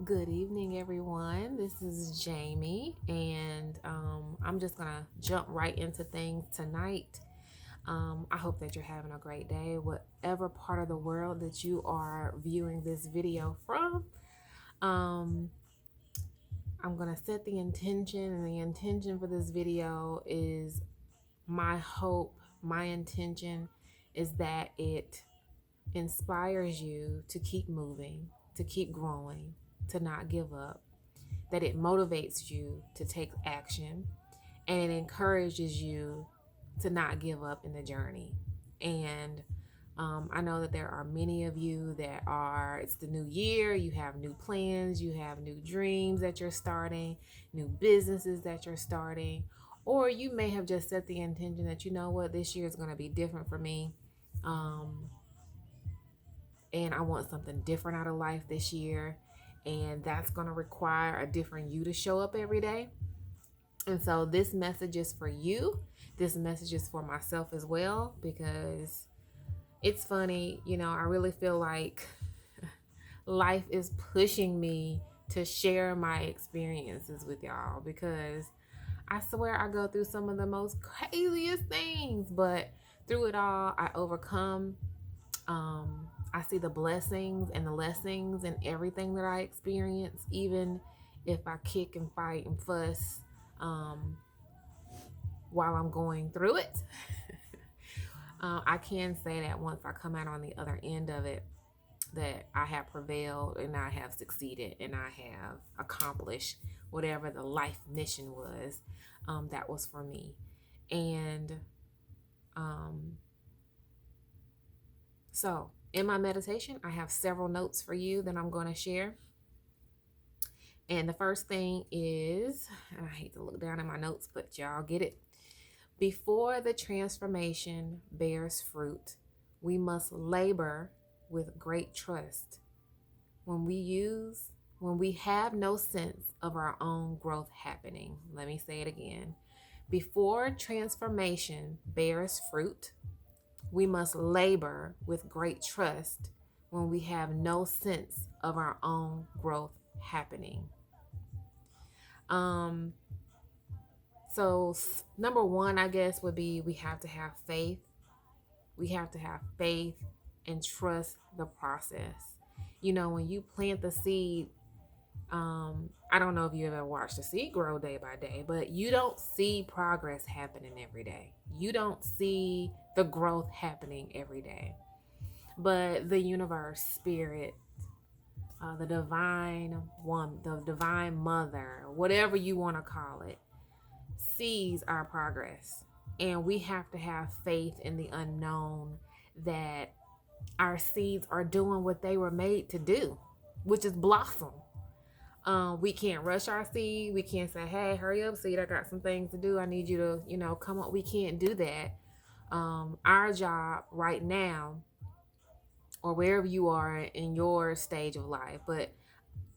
Good evening, everyone. This is Jamie, and I'm just gonna jump right into things tonight. I hope that you're having a great day, whatever part of the world that you are viewing this video from. Um, I'm gonna set the intention, and the intention for this video is my hope, my intention is that it inspires you to keep moving, to keep growing, to not give up, that it motivates you to take action, and it encourages you to not give up in the journey. And I know that there are many of you that it's the new year, you have new plans, you have new dreams that you're starting, new businesses that you're starting, or you may have just set the intention that, you know what, this year is going to be different for me. Um, and I want something different out of life this year. And that's going to require a different you to show up every day. And so this message is for you. This message is for myself as well, because it's funny, I really feel like life is pushing me to share my experiences with y'all, because I swear I go through some of the most craziest things, but through it all, I overcome. I see the blessings and the lessons in everything that I experience, even if I kick and fight and fuss um, while I'm going through it. I can say that once I come out on the other end of it, that I have prevailed and I have succeeded and I have accomplished whatever the life mission was that was for me. And um, so, in my meditation, I have several notes for you that I'm going to share. And the first thing is, and I hate to look down at my notes, but y'all get it. Before the transformation bears fruit, we must labor with great trust. When we have no sense of our own growth happening, let me say it again. Before transformation bears fruit, we must labor with great trust when we have no sense of our own growth happening. Um, so, number one, I guess, would be we have to have faith. We have to have faith and trust the process. When you plant the seed, I don't know if you ever watched the seed grow day by day, but you don't see progress happening every day. You don't see the growth happening every day. But the universe, spirit, the divine one, the divine mother, whatever you want to call it, sees our progress. And we have to have faith in the unknown, that our seeds are doing what they were made to do, which is blossom. We can't rush our seed. We can't say, hey, hurry up, seed. I got some things to do. I need you to, come up. We can't do that. Our job right now, or wherever you are in your stage of life, but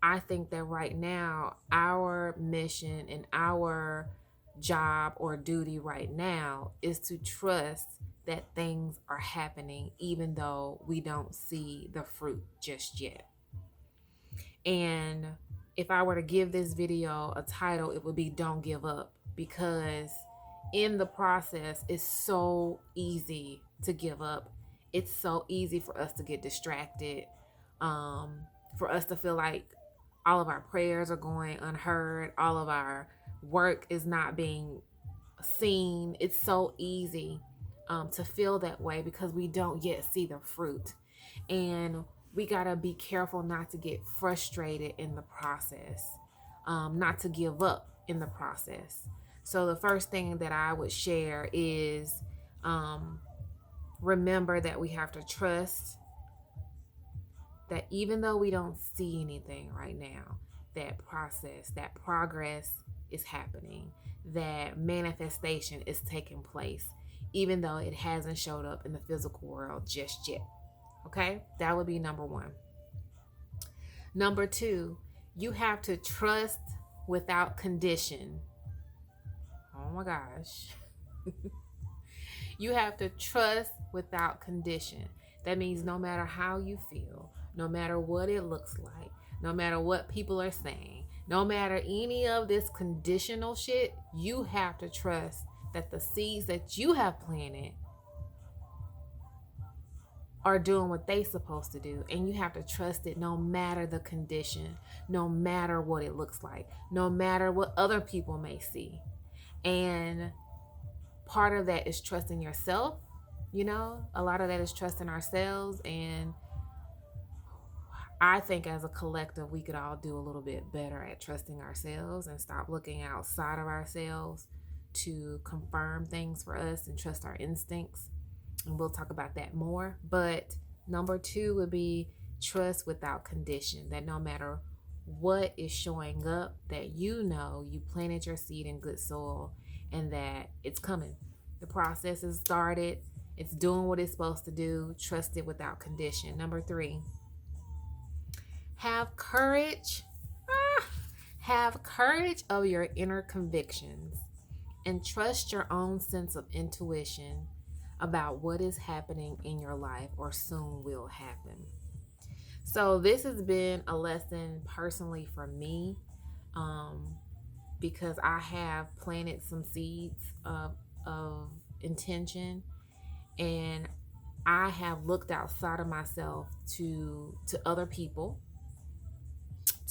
I think that right now, our mission and our job or duty right now is to trust that things are happening, even though we don't see the fruit just yet. And if I were to give this video a title, it would be Don't Give Up, because in the process, it's so easy to give up. It's so easy for us to get distracted, for us to feel like all of our prayers are going unheard, all of our work is not being seen. It's so easy to feel that way because we don't yet see the fruit. And we got to be careful not to get frustrated in the process, not to give up in the process. So, the first thing that I would share is remember that we have to trust that even though we don't see anything right now, that process, that progress is happening, that manifestation is taking place, even though it hasn't showed up in the physical world just yet. Okay, that would be number one. Number two, you have to trust without condition. Oh my gosh. You have to trust without condition. That means no matter how you feel, no matter what it looks like, no matter what people are saying, no matter any of this conditional shit, you have to trust that the seeds that you have planted are doing what they supposed to do, and you have to trust it no matter the condition, no matter what it looks like, no matter what other people may see. And part of that is trusting yourself. A lot of that is trusting ourselves. And I think as a collective, we could all do a little bit better at trusting ourselves and stop looking outside of ourselves to confirm things for us and trust our instincts. And we'll talk about that more. But number 2 would be trust without condition, that no matter what is showing up, that you planted your seed in good soil and that it's coming. The process is started. It's doing what it's supposed to do. Trust it without condition. Number 3, have courage. Have courage of your inner convictions and trust your own sense of intuition about what is happening in your life or soon will happen. So this has been a lesson personally for me, because I have planted some seeds of intention, and I have looked outside of myself to other people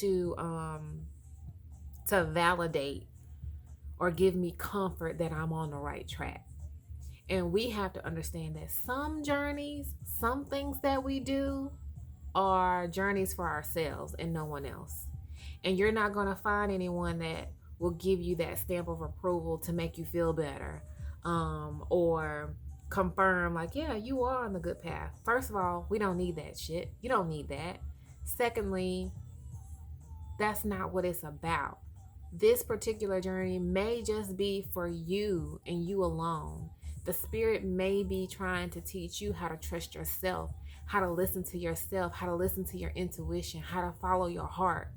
to validate or give me comfort that I'm on the right track. And we have to understand that some journeys, some things that we do are journeys for ourselves and no one else. And you're not going to find anyone that will give you that stamp of approval to make you feel better, or confirm like, yeah, you are on the good path. First of all, we don't need that shit. You don't need that. Secondly, that's not what it's about. This particular journey may just be for you and you alone. The spirit may be trying to teach you how to trust yourself, how to listen to yourself, how to listen to your intuition, how to follow your heart.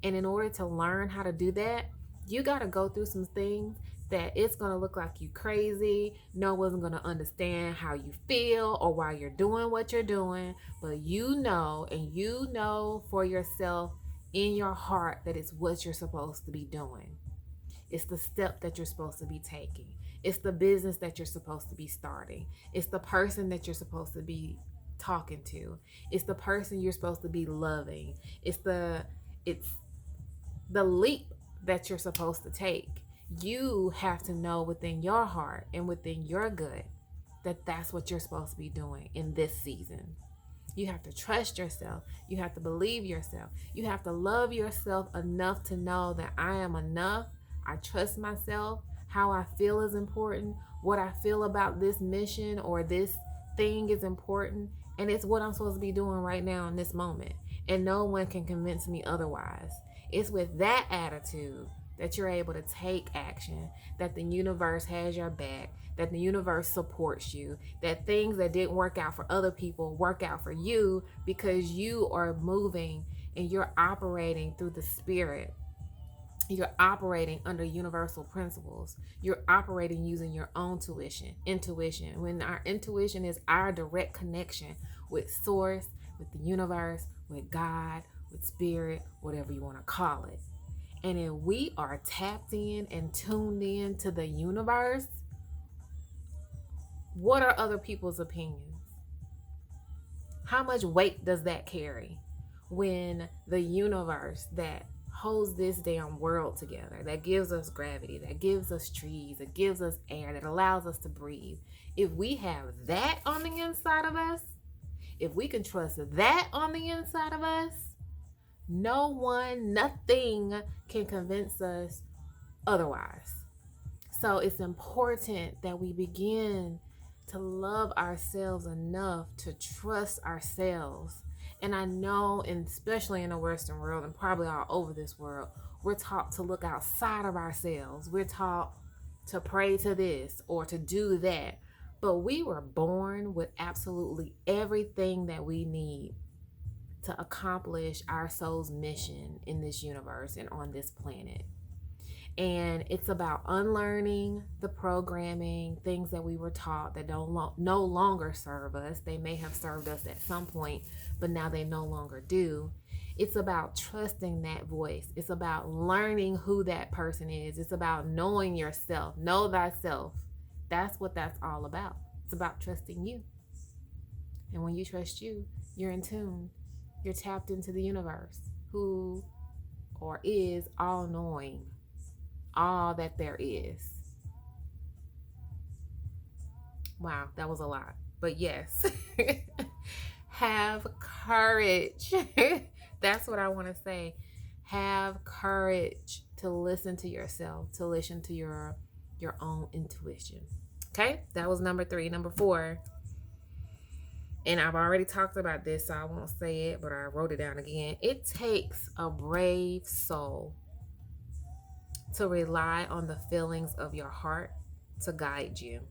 And in order to learn how to do that, you got to go through some things that it's going to look like you crazy. No one's going to understand how you feel or why you're doing what you're doing. But you know for yourself in your heart that it's what you're supposed to be doing. It's the step that you're supposed to be taking. It's the business that you're supposed to be starting. It's the person that you're supposed to be talking to. It's the person you're supposed to be loving. It's the leap that you're supposed to take. You have to know within your heart and within your gut that that's what you're supposed to be doing in this season. You have to trust yourself. You have to believe yourself. You have to love yourself enough to know that I am enough. I trust myself. How I feel is important. What I feel about this mission or this thing is important. And it's what I'm supposed to be doing right now in this moment. And no one can convince me otherwise. It's with that attitude that you're able to take action, that the universe has your back, that the universe supports you, that things that didn't work out for other people work out for you because you are moving and you're operating through the spirit. You're operating under universal principles. You're operating using your own intuition. When our intuition is our direct connection with source, with the universe, with God, with spirit, whatever you want to call it. And if we are tapped in and tuned in to the universe, what are other people's opinions? How much weight does that carry when the universe that holds this damn world together, that gives us gravity, that gives us trees, that gives us air, that allows us to breathe, if we have that on the inside of us, if we can trust that on the inside of us, no one, nothing can convince us otherwise. So it's important that we begin to love ourselves enough to trust ourselves. And I know, and especially in the Western world and probably all over this world, we're taught to look outside of ourselves. We're taught to pray to this or to do that. But we were born with absolutely everything that we need to accomplish our soul's mission in this universe and on this planet. And it's about unlearning the programming, things that we were taught that no longer serve us. They may have served us at some point, but now they no longer do. It's about trusting that voice. It's about learning who that person is. It's about knowing yourself. Know thyself. That's what that's all about. It's about trusting you. And when you trust you, you're in tune. You're tapped into the universe, who or is all knowing, all that there is. Wow, that was a lot. But yes, have courage. That's what I want to say. Have courage to listen to yourself, to listen to your own intuition. Okay, that was number 3. Number 4, and I've already talked about this, so I won't say it, but I wrote it down again. It takes a brave soul to rely on the feelings of your heart to guide you,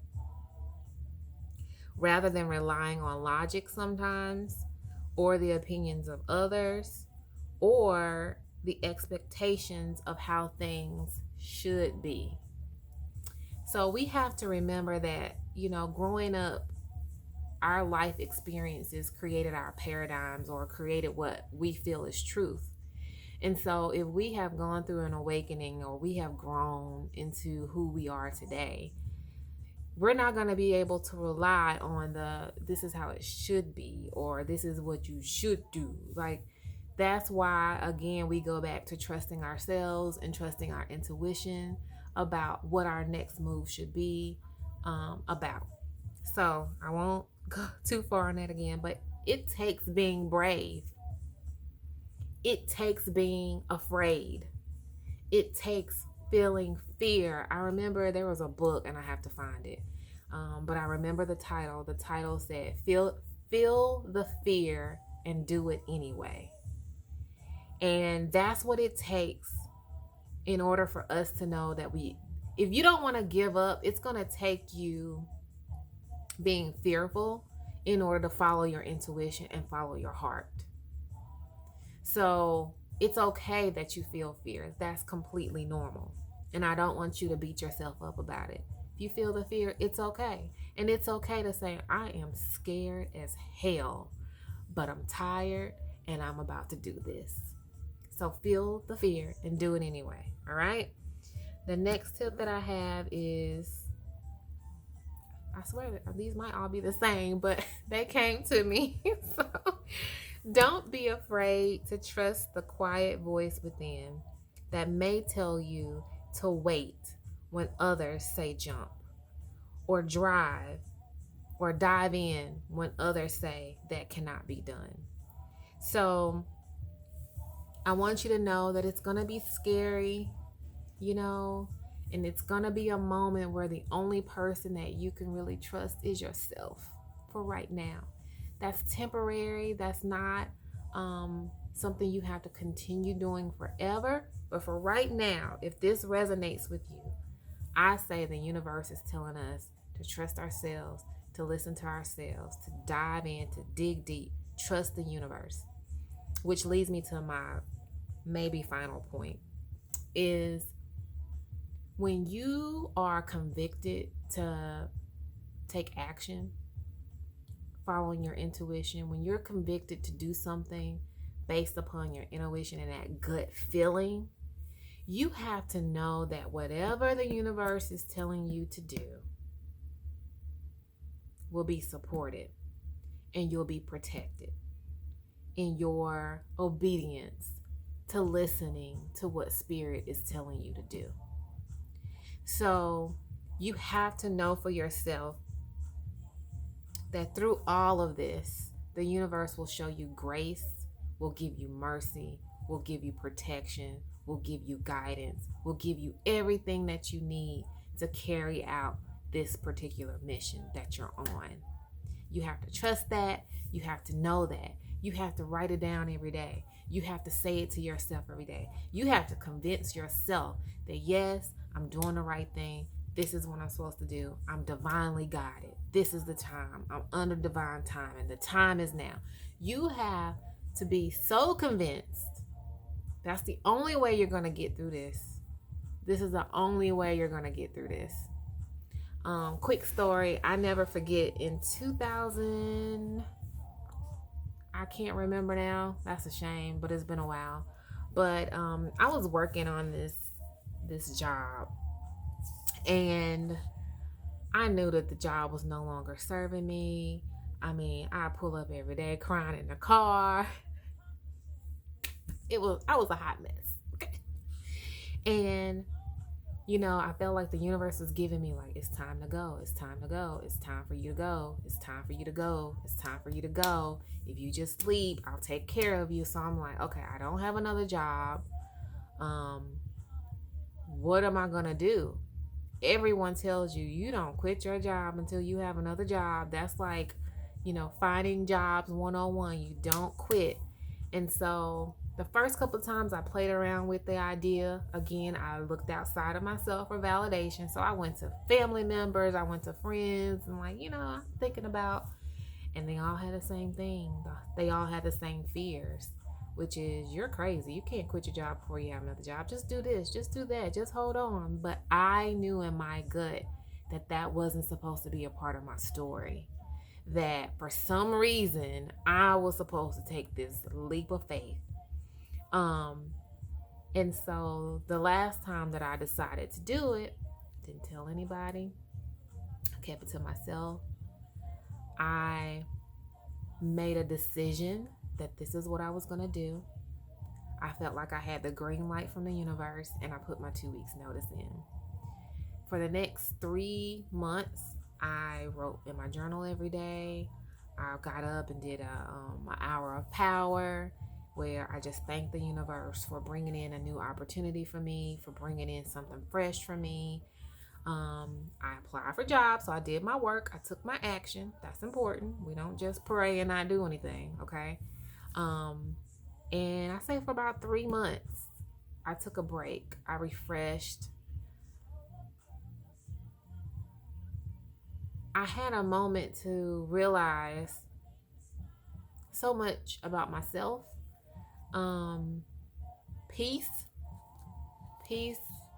rather than relying on logic sometimes, or the opinions of others, or the expectations of how things should be. So we have to remember that, growing up, our life experiences created our paradigms, or created what we feel is truth. And so if we have gone through an awakening, or we have grown into who we are today, we're not going to be able to rely on this is how it should be, or this is what you should do. Like, that's why, again, we go back to trusting ourselves and trusting our intuition about what our next move should be about. So I won't go too far on that again, but it takes being brave. It takes being afraid. It takes feeling fear. I remember there was a book, and I have to find it, but I remember the title. The title said, feel the fear and do it anyway. And that's what it takes in order for us to know that if you don't want to give up, it's going to take you being fearful in order to follow your intuition and follow your heart. So it's okay that you feel fear. That's completely normal. And I don't want you to beat yourself up about it. If you feel the fear, it's okay. And it's okay to say, I am scared as hell, but I'm tired and I'm about to do this. So feel the fear and do it anyway. All right. The next tip that I have is, I swear that these might all be the same, but they came to me. So don't be afraid to trust the quiet voice within that may tell you to wait when others say jump, or drive or dive in when others say that cannot be done. So I want you to know that it's going to be scary, and it's going to be a moment where the only person that you can really trust is yourself for right now. That's temporary. That's not something you have to continue doing forever. But for right now, if this resonates with you, I say the universe is telling us to trust ourselves, to listen to ourselves, to dive in, to dig deep, trust the universe. Which leads me to my maybe final point, is when you are convicted to take action, following your intuition, when you're convicted to do something based upon your intuition and that gut feeling, you have to know that whatever the universe is telling you to do will be supported, and you'll be protected in your obedience to listening to what spirit is telling you to do. So you have to know for yourself that through all of this, the universe will show you grace, will give you mercy, will give you protection, will give you guidance, will give you everything that you need to carry out this particular mission that you're on. You have to trust that. You have to know that. You have to write it down every day. You have to say it to yourself every day. You have to convince yourself that, yes, I'm doing the right thing. This is what I'm supposed to do. I'm divinely guided. This is the time. I'm under divine time, and the time is now. You have to be so convinced. That's the only way you're going to get through this. This is the only way you're going to get through this. Quick story. I never forget, in 2000, I can't remember now. That's a shame, but it's been a while. But I was working on this job, and I knew that the job was no longer serving me. I mean, I pull up every day crying in the car. I was a hot mess. Okay. And I felt like the universe was giving me like, it's time to go. It's time to go. It's time for you to go. It's time for you to go. It's time for you to go. If you just sleep, I'll take care of you. So I'm like, okay, I don't have another job. What am I going to do? Everyone tells you, you don't quit your job until you have another job. That's like, finding jobs 101. You don't quit. And so the first couple of times I played around with the idea, again, I looked outside of myself for validation. So I went to family members, I went to friends, and like, I'm thinking about, and they all had the same thing. They all had the same fears, which is, you're crazy. You can't quit your job before you have another job. Just do this, just do that, just hold on. But I knew in my gut that that wasn't supposed to be a part of my story. That for some reason I was supposed to take this leap of faith. And so the last time that I decided to do it, didn't tell anybody, I kept it to myself. I made a decision that this is what I was going to do. I felt like I had the green light from the universe, and I put my 2 weeks notice in. For the next 3 months, I wrote in my journal every day. I got up and did an hour of power, where I just thanked the universe for bringing in a new opportunity for me, for bringing in something fresh for me. I applied for jobs, so I did my work. I took my action. That's important. We don't just pray and not do anything, okay? And I say for about 3 months, I took a break. I refreshed. I had a moment to realize so much about myself. Peace.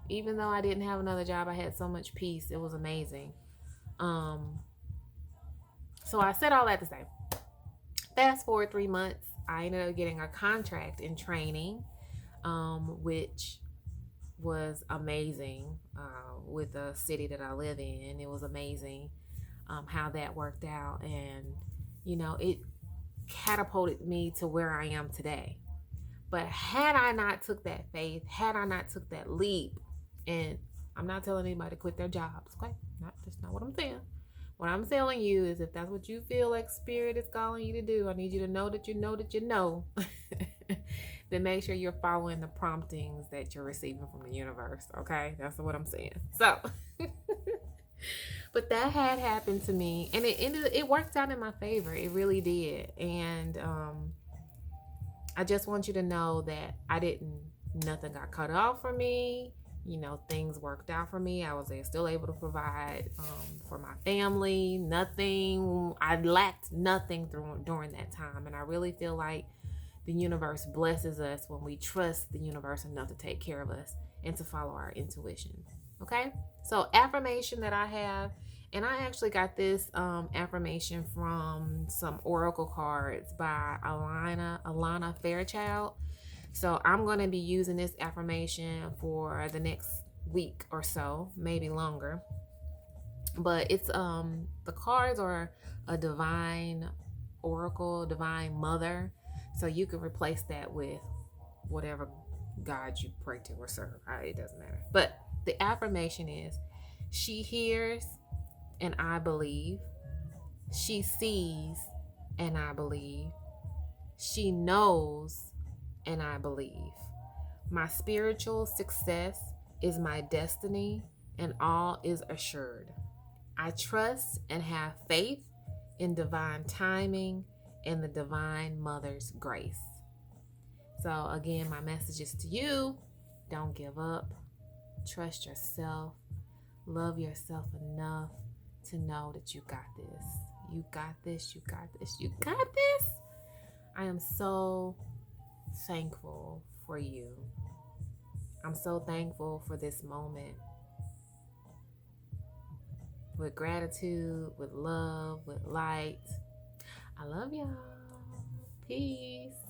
Even though I didn't have another job, I had so much peace. It was amazing. So I said all that to say, fast forward 3 months, I ended up getting a contract in training, which was amazing, with the city that I live in. It was amazing how that worked out, and it catapulted me to where I am today. But had I not took that faith, had I not took that leap, and I'm not telling anybody to quit their jobs, okay? That's not what I'm saying. What I'm telling you is, if that's what you feel like Spirit is calling you to do, I need you to know that you know that you know. Then make sure you're following the promptings that you're receiving from the universe, okay? That's what I'm saying. So, but that had happened to me, and it worked out in my favor. It really did. And I just want you to know that nothing got cut off for me. Things worked out for me. I was still able to provide for my family. I lacked nothing during that time. And I really feel like the universe blesses us when we trust the universe enough to take care of us and to follow our intuition. Okay? So affirmation that I have, and I actually got this affirmation from some oracle cards by Alana Fairchild. So I'm going to be using this affirmation for the next week or so, maybe longer. But it's the cards are a divine oracle, divine mother. So you can replace that with whatever God you pray to or serve. It doesn't matter. But the affirmation is, she hears and I believe. She sees and I believe. She knows and I believe. My spiritual success is my destiny, and all is assured. I trust and have faith in divine timing and the divine mother's grace. So again, my message is to you: don't give up. Trust yourself. Love yourself enough to know that you got this. You got this. You got this. You got this. I am so thankful for you. I'm so thankful for this moment. With gratitude, with love, with light. I love y'all. Peace.